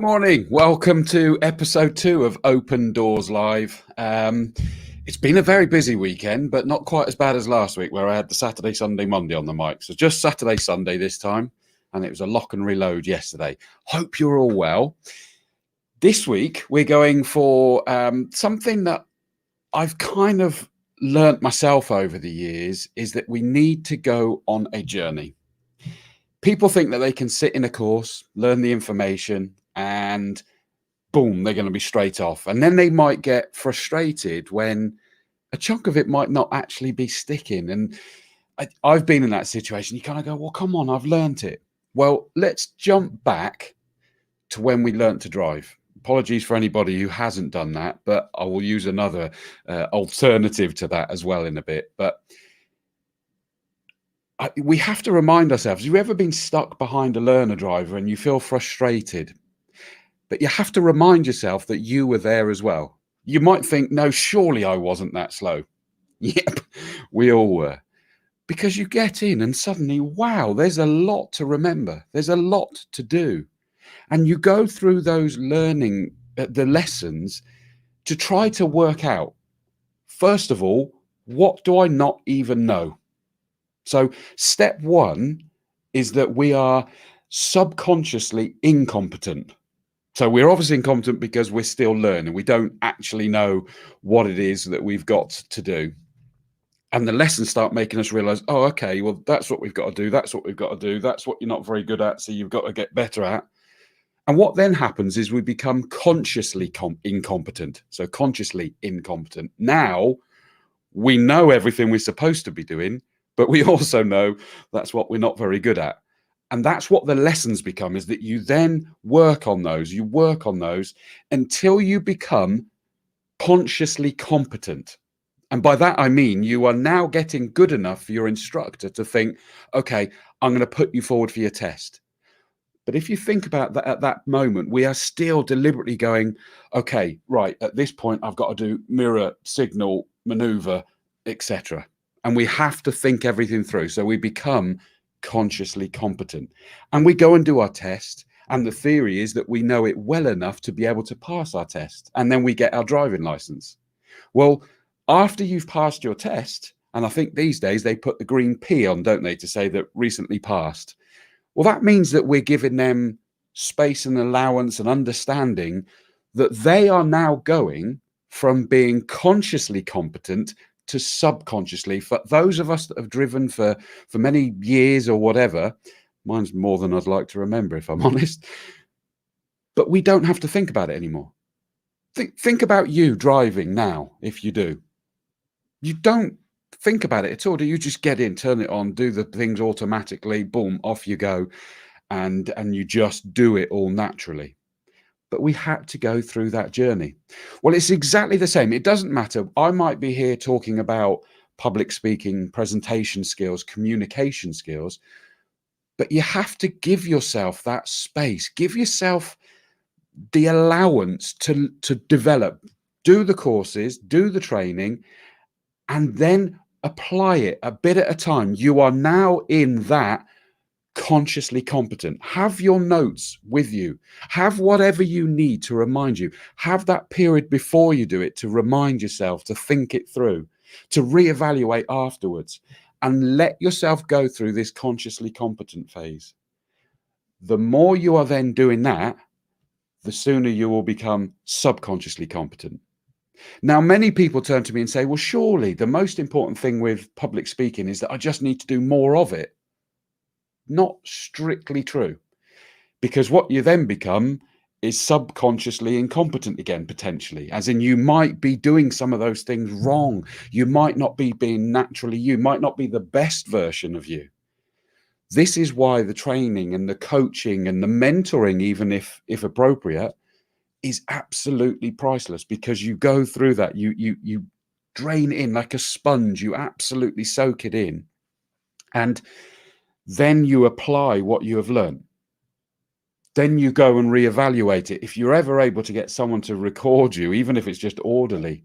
Morning. Welcome to episode 2 of Open Doors Live. It's been a very busy weekend, but not quite as bad as last week where I had the Saturday, Sunday, Monday on the mic. So just Saturday, Sunday this time, and it was a lock and reload yesterday. Hope you're all well. This week, we're going for something that I've kind of learnt myself over the years, is that we need to go on a journey. People think that they can sit in a course, learn the information, and boom, they're going to be straight off. And then they might get frustrated when a chunk of it might not actually be sticking. And I've been in that situation. You kind of go, well, come on, I've learnt it. Well, let's jump back to when we learnt to drive. Apologies for anybody who hasn't done that, but I will use another alternative to that as well in a bit. But we have to remind ourselves, have you ever been stuck behind a learner driver and you feel frustrated? But you have to remind yourself that you were there as well. You might think, no, surely I wasn't that slow. Yep, we all were. Because you get in and suddenly, wow, there's a lot to remember. There's a lot to do. And you go through those learning, the lessons, to try to work out, first of all, what do I not even know? So step one is that we are subconsciously incompetent. So we're obviously incompetent because we're still learning. We don't actually know what it is that we've got to do. And the lessons start making us realize, oh, okay, well, that's what we've got to do. That's what we've got to do. That's what you're not very good at. So you've got to get better at. And what then happens is we become consciously incompetent. So consciously incompetent. Now we know everything we're supposed to be doing, but we also know that's what we're not very good at. And that's what the lessons become, is that you then work on those, until you become consciously competent. And by that, I mean, you are now getting good enough for your instructor to think, okay, I'm going to put you forward for your test. But if you think about that at that moment, we are still deliberately going, okay, right, at this point, I've got to do mirror, signal, maneuver, etc. And we have to think everything through. So we become consciously competent, and we go and do our test, and the theory is that we know it well enough to be able to pass our test, and then we get our driving license. Well, after you've passed your test, and I think these days they put the green P on, don't they, to say that recently passed. Well, that means that we're giving them space and allowance and understanding that they are now going from being consciously competent to subconsciously. For those of us that have driven for many years or whatever, mine's more than I'd like to remember, if I'm honest, but we don't have to think about it anymore. Think about you driving now. If you do, you don't think about it at all. Do you just get in, turn it on, do the things automatically, boom, off you go, and you just do it all naturally? But we had to go through that journey. Well, it's exactly the same. It doesn't matter. I might be here talking about public speaking, presentation skills, communication skills, but you have to give yourself that space. Give yourself the allowance to develop, do the courses, do the training, and then apply it a bit at a time. You are now in that consciously competent. Have your notes with you. Have whatever you need to remind you. Have that period before you do it to remind yourself, to think it through, to reevaluate afterwards, and let yourself go through this consciously competent phase. The more you are then doing that, the sooner you will become subconsciously competent. Now, many people turn to me and say, well, surely the most important thing with public speaking is that I just need to do more of it. Not strictly true, because what you then become is subconsciously incompetent again, potentially, as in you might be doing some of those things wrong. You might not be being naturally you, might not be the best version of you. This is why the training and the coaching and the mentoring, even if appropriate, is absolutely priceless, because you go through that, you drain in like a sponge, you absolutely soak it in, and then you apply what you have learned. Then you go and reevaluate it. If you're ever able to get someone to record you, even if it's just audibly,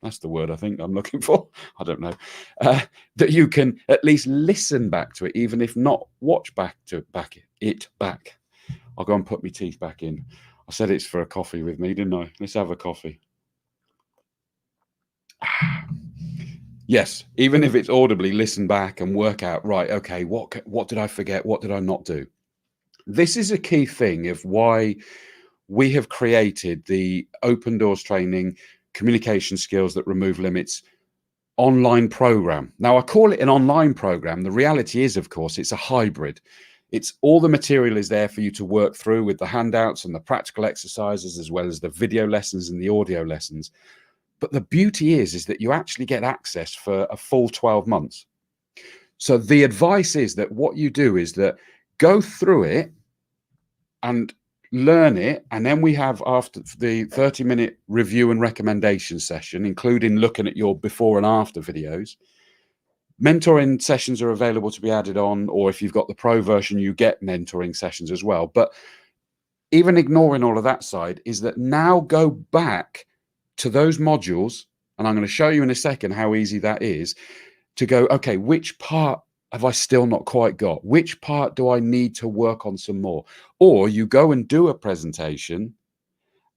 that's the word I think I'm looking for, I don't know, that you can at least listen back to it, even if not watch back. I'll go and put my teeth back in. I said it's for a coffee with me, didn't I? Let's have a coffee. Yes, even if it's audibly, listen back and work out, right, okay, what did I forget? What did I not do? This is a key thing of why we have created the Open Dawes Training Communication Skills That Remove Limits online program. Now, I call it an online program. The reality is, of course, it's a hybrid. It's all the material is there for you to work through with the handouts and the practical exercises, as well as the video lessons and the audio lessons. But the beauty is that you actually get access for a full 12 months. So the advice is that what you do is that go through it and learn it. And then we have, after the 30-minute review and recommendation session, including looking at your before and after videos. Mentoring sessions are available to be added on, or if you've got the pro version, you get mentoring sessions as well. But even ignoring all of that side is that now go back to those modules, and I'm going to show you in a second how easy that is, to go, okay, which part have I still not quite got? Which part do I need to work on some more? Or you go and do a presentation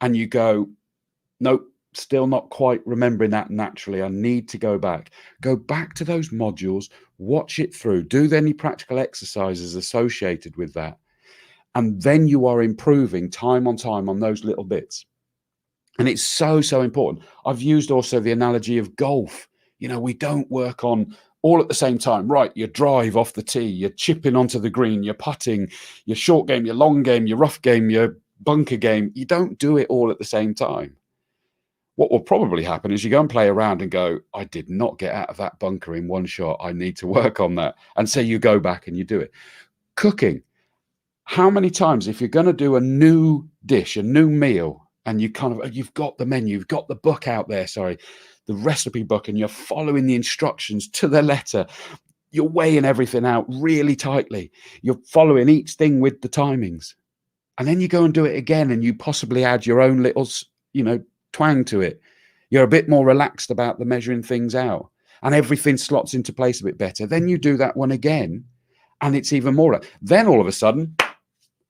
and you go, nope, still not quite remembering that naturally. I need to go back. Go back to those modules, watch it through, do any practical exercises associated with that. And then you are improving time on time on those little bits. And it's so, so important. I've used also the analogy of golf. You know, we don't work on all at the same time. Right, your drive off the tee, you're chipping onto the green, you're putting, your short game, your long game, your rough game, your bunker game. You don't do it all at the same time. What will probably happen is you go and play around and go, I did not get out of that bunker in one shot. I need to work on that. And so you go back and you do it. Cooking. How many times, if you're going to do a new dish, a new meal, and you've got the menu, you've got the book out there, the recipe book, and you're following the instructions to the letter, you're weighing everything out really tightly, you're following each thing with the timings, and then you go and do it again, and you possibly add your own little, twang to it. You're a bit more relaxed about the measuring things out, and everything slots into place a bit better. Then you do that one again, and it's even more. Then all of a sudden,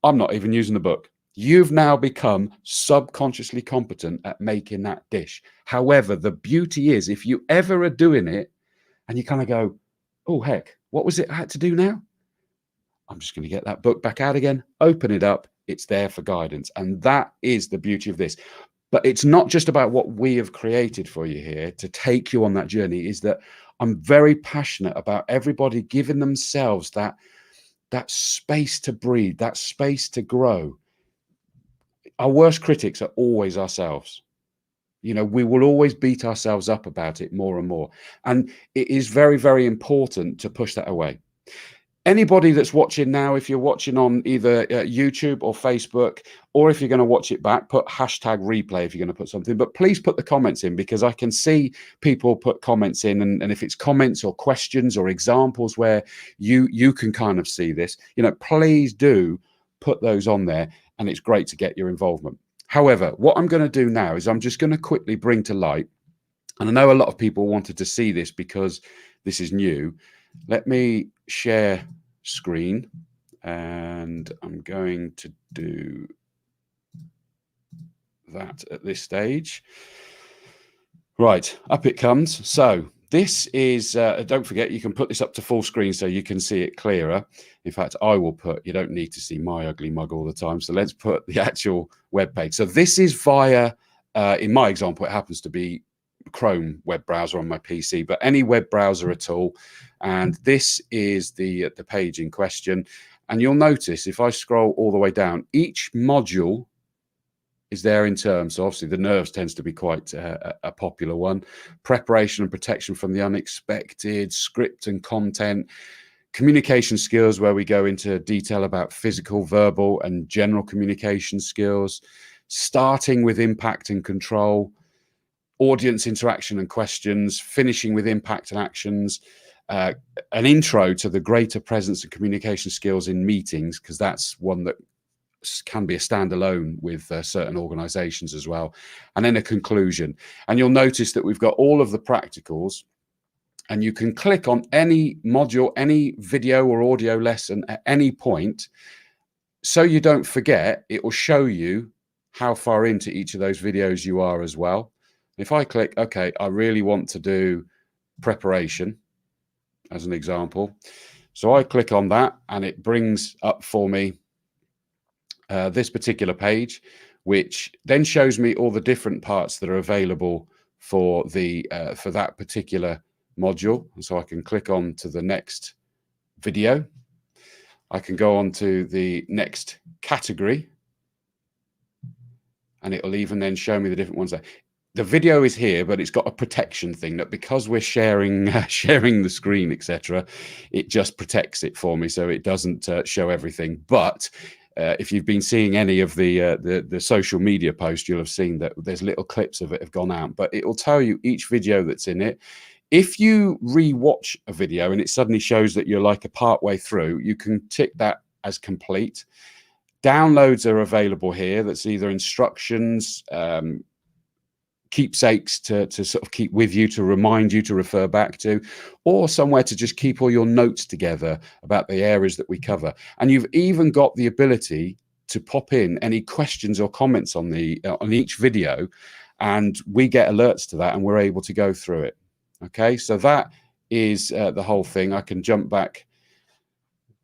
I'm not even using the book. You've now become subconsciously competent at making that dish. However, the beauty is, if you ever are doing it and you kind of go, oh, heck, what was it I had to do now? I'm just going to get that book back out again, open it up. It's there for guidance. And that is the beauty of this. But it's not just about what we have created for you here to take you on that journey, is that I'm very passionate about everybody giving themselves that space to breathe, that space to grow. Our worst critics are always ourselves. We will always beat ourselves up about it more and more. And it is very, very important to push that away. Anybody that's watching now, if you're watching on either YouTube or Facebook, or if you're going to watch it back, put #replay if you're going to put something. But please put the comments in, because I can see people put comments in. And if it's comments or questions or examples where you can kind of see this, please do put those on there. And it's great to get your involvement. However, what I'm going to do now is I'm just going to quickly bring to light, and I know a lot of people wanted to see this because this is new. Let me share screen, and I'm going to do that at this stage. Right, up it comes. So this is, don't forget, you can put this up to full screen so you can see it clearer. In fact, you don't need to see my ugly mug all the time. So let's put the actual web page. So this is via, in my example, it happens to be Chrome web browser on my PC, but any web browser at all. And this is the page in question. And you'll notice if I scroll all the way down, each module is there in terms. So obviously the nerves tends to be quite a popular one. Preparation and protection from the unexpected, script and content, communication skills, where we go into detail about physical, verbal, and general communication skills, starting with impact and control, audience interaction and questions, finishing with impact and actions, an intro to the greater presence and communication skills in meetings, because that's one that can be a standalone with certain organizations as well, and then a conclusion. And you'll notice that we've got all of the practicals, and you can click on any module, any video or audio lesson at any point, so you don't forget, it will show you how far into each of those videos you are as well. If I click, okay, I really want to do preparation as an example. So I click on that and it brings up for me this particular page, which then shows me all the different parts that are available for the for that particular module. And so I can click on to the next video. I can go on to the next category, and it'll even then show me the different ones there. The video is here, but it's got a protection thing that because we're sharing sharing the screen, etc., it just protects it for me, so it doesn't show everything. But if you've been seeing any of the social media posts, you'll have seen that there's little clips of it have gone out, but it will tell you each video that's in it. If you re-watch a video and it suddenly shows that you're like a part way through, you can tick that as complete. Downloads are available here. That's either instructions, keepsakes to sort of keep with you, to remind you to refer back to, or somewhere to just keep all your notes together about the areas that we cover. And you've even got the ability to pop in any questions or comments on the on each video, and we get alerts to that and we're able to go through it. Okay, so that is the whole thing. I can jump back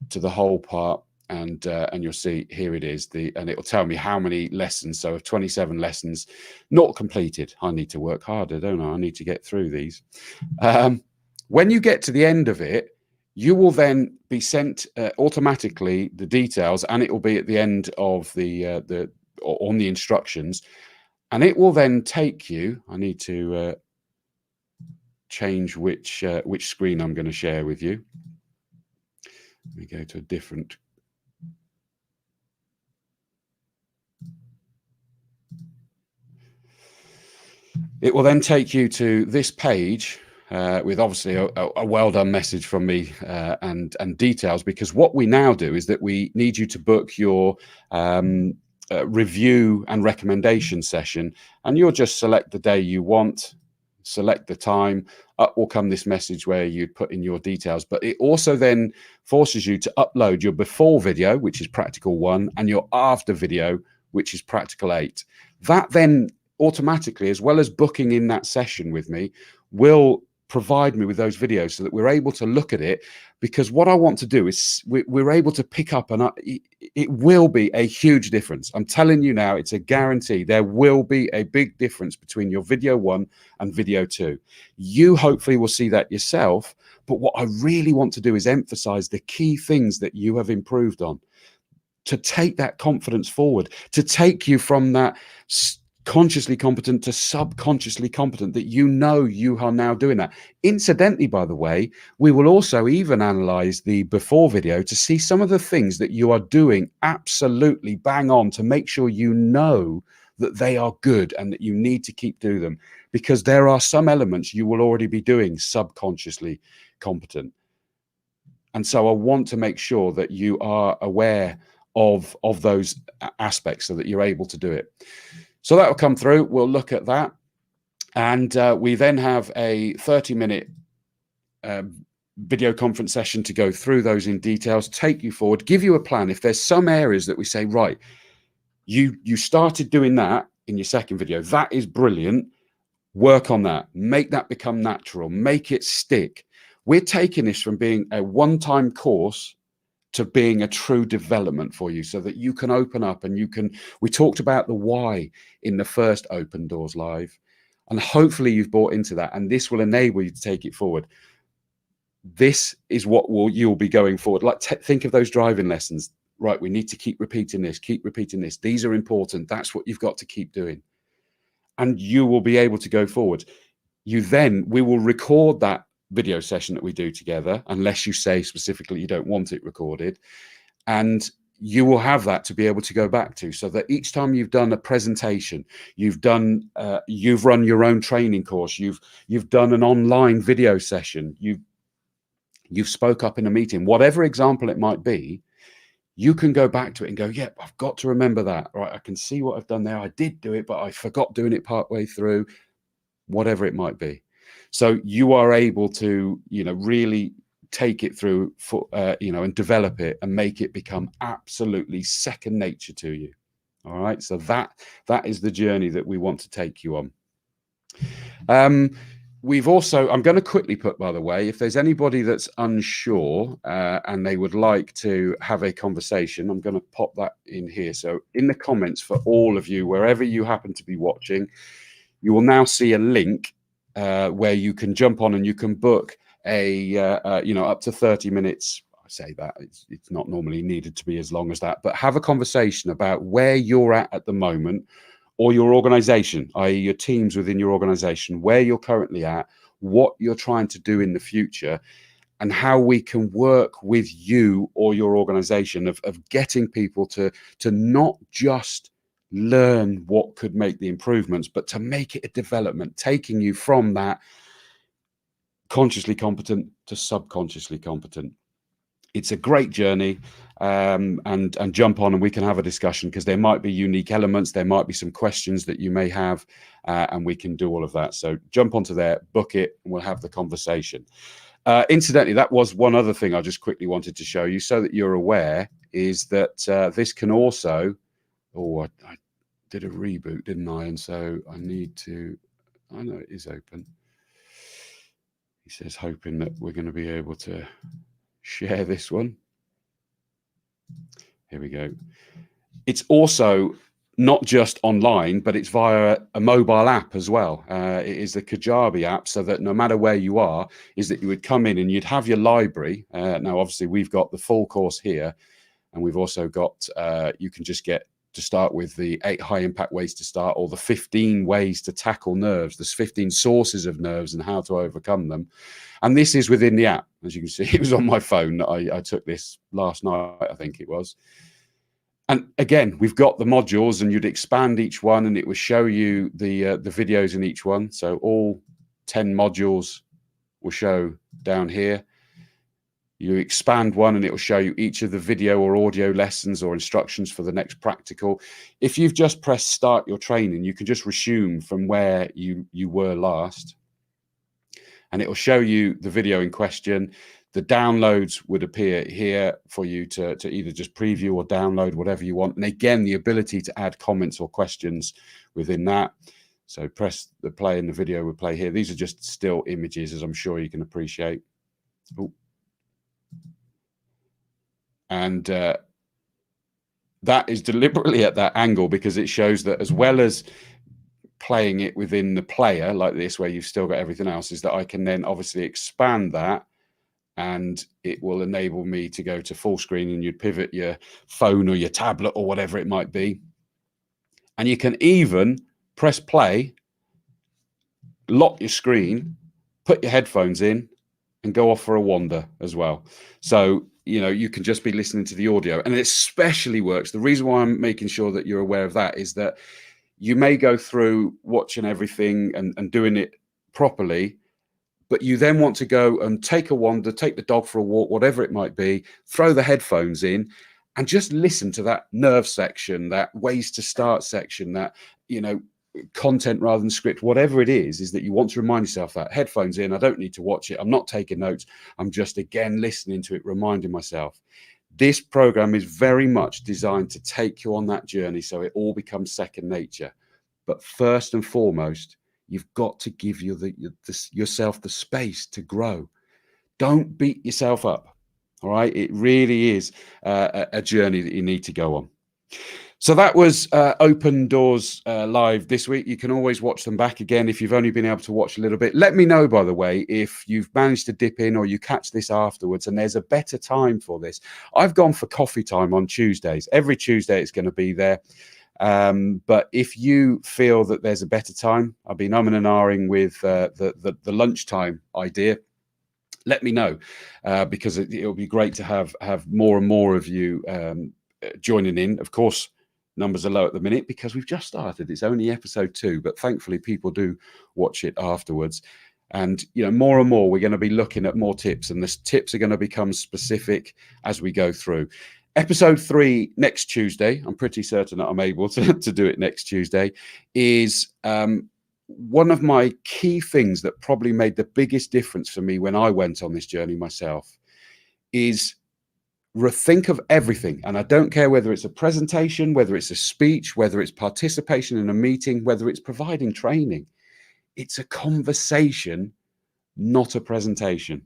to the whole part, and you'll see here it is, and it'll tell me how many lessons. So of 27 lessons not completed. I need to work harder, don't I? I need to get through these. When you get to the end of it, you will then be sent automatically the details, and it will be at the end of on the instructions, and it will then take you. I need to change which screen I'm going to share with you. Let me go to a different. It will then take you to this page with obviously a well done message from me and details, because what we now do is that we need you to book your review and recommendation session, and you'll just select the day you want, select the time. Up will come this message where you put in your details, but it also then forces you to upload your before video, which is practical 1, and your after video, which is practical 8. That then automatically, as well as booking in that session with me, will provide me with those videos so that we're able to look at it. Because what I want to do is we're able to pick up, and it will be a huge difference. I'm telling you now, it's a guarantee. There will be a big difference between your video 1 and video 2. You hopefully will see that yourself, but what I really want to do is emphasize the key things that you have improved on, to take that confidence forward, to take you from that consciously competent to subconsciously competent, that you are now doing that. Incidentally, by the way, we will also even analyze the before video to see some of the things that you are doing absolutely bang on, to make sure you know that they are good and that you need to keep doing them, because there are some elements you will already be doing subconsciously competent. And so I want to make sure that you are aware of those aspects so that you're able to do it. So that will come through. We'll look at that. And we then have a 30-minute video conference session to go through those in details, take you forward, give you a plan. If there's some areas that we say, right, you started doing that in your second video, that is brilliant. Work on that. Make that become natural. Make it stick. We're taking this from being a one-time course to being a true development for you, so that you can open up and we talked about the why in the first Open Doors Live, and hopefully you've bought into that, and this will enable you to take it forward. This is what you'll be going forward. Like, think of those driving lessons, right? We need to keep repeating this, keep repeating this. These are important. That's what you've got to keep doing. And you will be able to go forward. We will record that video session that we do together, unless you say specifically you don't want it recorded, and you will have that to be able to go back to, so that each time you've done a presentation, you've run your own training course, you've done an online video session, you've spoke up in a meeting, whatever example it might be, you can go back to it and go, yeah, I've got to remember that, right? I can see what I've done there. I did do it, but I forgot doing it partway through, whatever it might be. So you are able to, really take it through for, and develop it and make it become absolutely second nature to you. All right. So that is the journey that we want to take you on. We've also, I'm going to quickly put, by the way, if there's anybody that's unsure and they would like to have a conversation, I'm going to pop that in here. So in the comments for all of you, wherever you happen to be watching, you will now see a link where you can jump on and you can book up to 30 minutes. I say that it's not normally needed to be as long as that, but have a conversation about where you're at the moment, or your organization, i.e. your teams within your organization, where you're currently at, what you're trying to do in the future, and how we can work with you or your organization of getting people to not just learn what could make the improvements, but to make it a development, taking you from that consciously competent to subconsciously competent. It's a great journey, and jump on and we can have a discussion, because there might be unique elements, there might be some questions that you may have, and we can do all of that. So jump onto there, book it, and we'll have the conversation. Incidentally, that was one other thing I just quickly wanted to show you so that you're aware, is that this can also, I did a reboot, didn't I? And so I need to, I know it is open. He says, hoping that we're going to be able to share this one. Here we go. It's also not just online, but it's via a mobile app as well. It is the Kajabi app, so that no matter where you are, is that you would come in and you'd have your library. Now, obviously, we've got the full course here, and we've also got, you can just get to start with the 8 high impact ways to start, or the 15 ways to tackle nerves. There's 15 sources of nerves and how to overcome them. And this is within the app. As you can see, it was on my phone. I took this last night, I think it was. And again, we've got the modules, and you'd expand each one and it will show you the videos in each one. So all 10 modules will show down here. You expand one and it will show you each of the video or audio lessons or instructions for the next practical. If you've just pressed start your training, you can just resume from where you were last. And it will show you the video in question. The downloads would appear here for you to either just preview or download, whatever you want. And again, the ability to add comments or questions within that. So press the play and the video will play here. These are just still images, as I'm sure you can appreciate. Ooh. And that is deliberately at that angle, because it shows that as well as playing it within the player like this, where you've still got everything else, is that I can then obviously expand that, and it will enable me to go to full screen, and you'd pivot your phone or your tablet or whatever it might be. And you can even press play, lock your screen, put your headphones in, and go off for a wander as well. So, you can just be listening to the audio, and it especially works. The reason why I'm making sure that you're aware of that is that you may go through watching everything and doing it properly, but you then want to go and take a wander, take the dog for a walk, whatever it might be, throw the headphones in and just listen to that nerve section, that ways to start section, that, content rather than script, whatever it is that you want to remind yourself that headphones in, I don't need to watch it. I'm not taking notes. I'm just, again, listening to it, reminding myself. This program is very much designed to take you on that journey, so it all becomes second nature. But first and foremost, you've got to give yourself the space to grow. Don't beat yourself up. All right. It really is a journey that you need to go on. So that was Open Dawes live this week. You can always watch them back again if you've only been able to watch a little bit. Let me know, by the way, if you've managed to dip in or you catch this afterwards and there's a better time for this. I've gone for coffee time on Tuesdays. Every Tuesday it's going to be there. But if you feel that there's a better time, I've been umming and ahhing with the lunchtime idea. Let me know, because it'll be great to have more and more of you joining in. Of course, numbers are low at the minute because we've just started. It's only episode 2, but thankfully people do watch it afterwards. And, more and more, we're going to be looking at more tips, and the tips are going to become specific as we go through. Episode 3 next Tuesday, I'm pretty certain that I'm able to do it next Tuesday, is one of my key things that probably made the biggest difference for me when I went on this journey myself is think of everything. And I don't care whether it's a presentation, whether it's a speech, whether it's participation in a meeting, whether it's providing training. It's a conversation, not a presentation.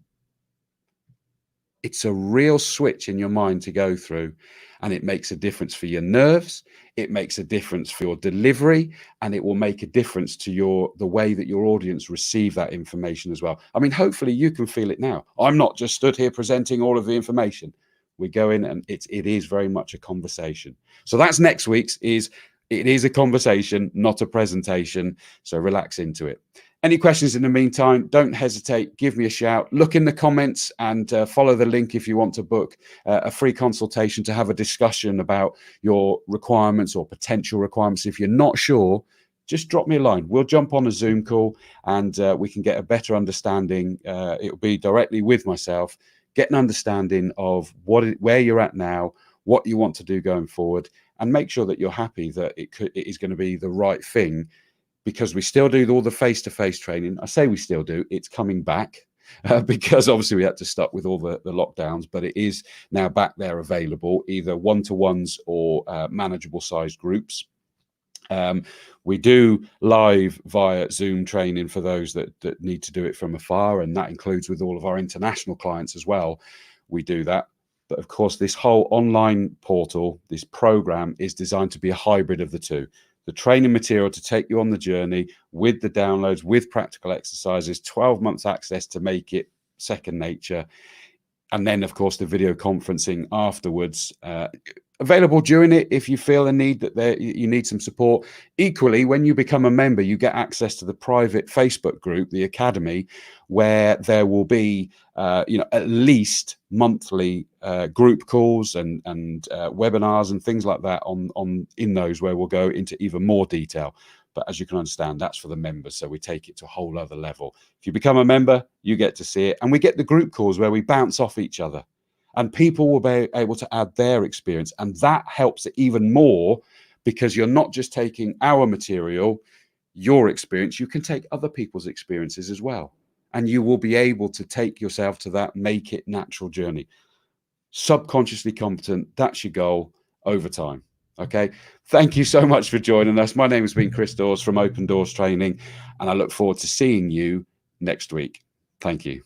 It's a real switch in your mind to go through, and it makes a difference for your nerves. It makes a difference for your delivery, and it will make a difference to the way that your audience receive that information as well. I mean, hopefully you can feel it now. I'm not just stood here presenting all of the information. We go in and it is very much a conversation. So that's next week's. It is a conversation, not a presentation. So relax into it. Any questions in the meantime, don't hesitate, give me a shout. Look in the comments and follow the link if you want to book a free consultation to have a discussion about your requirements or potential requirements. If you're not sure, just drop me a line. We'll jump on a Zoom call and we can get a better understanding. It'll be directly with myself, get an understanding of where you're at now, what you want to do going forward, and make sure that you're happy that it is going to be the right thing. Because we still do all the face-to-face training. I say we still do. It's coming back because obviously we had to stop with all the lockdowns, but it is now back there available, either one-to-ones or manageable sized groups. We do live via Zoom training for those that need to do it from afar, and that includes with all of our international clients as well. We do that. But of course, this whole online portal, this program, is designed to be a hybrid of the two. The training material to take you on the journey with the downloads, with practical exercises, 12 months access to make it second nature. And then, of course, the video conferencing afterwards, available during it if you feel a need that you need some support. Equally, when you become a member, you get access to the private Facebook group, the Academy, where there will be at least monthly group calls and webinars and things like that in those, where we'll go into even more detail. But as you can understand, that's for the members. So we take it to a whole other level. If you become a member, you get to see it. And we get the group calls where we bounce off each other. And people will be able to add their experience. And that helps it even more, because you're not just taking our material, your experience. You can take other people's experiences as well. And you will be able to take yourself to that make it natural journey. Subconsciously competent, that's your goal over time. Okay, thank you so much for joining us. My name has been Chris Dawes from Open Dawes Training, and I look forward to seeing you next week. Thank you.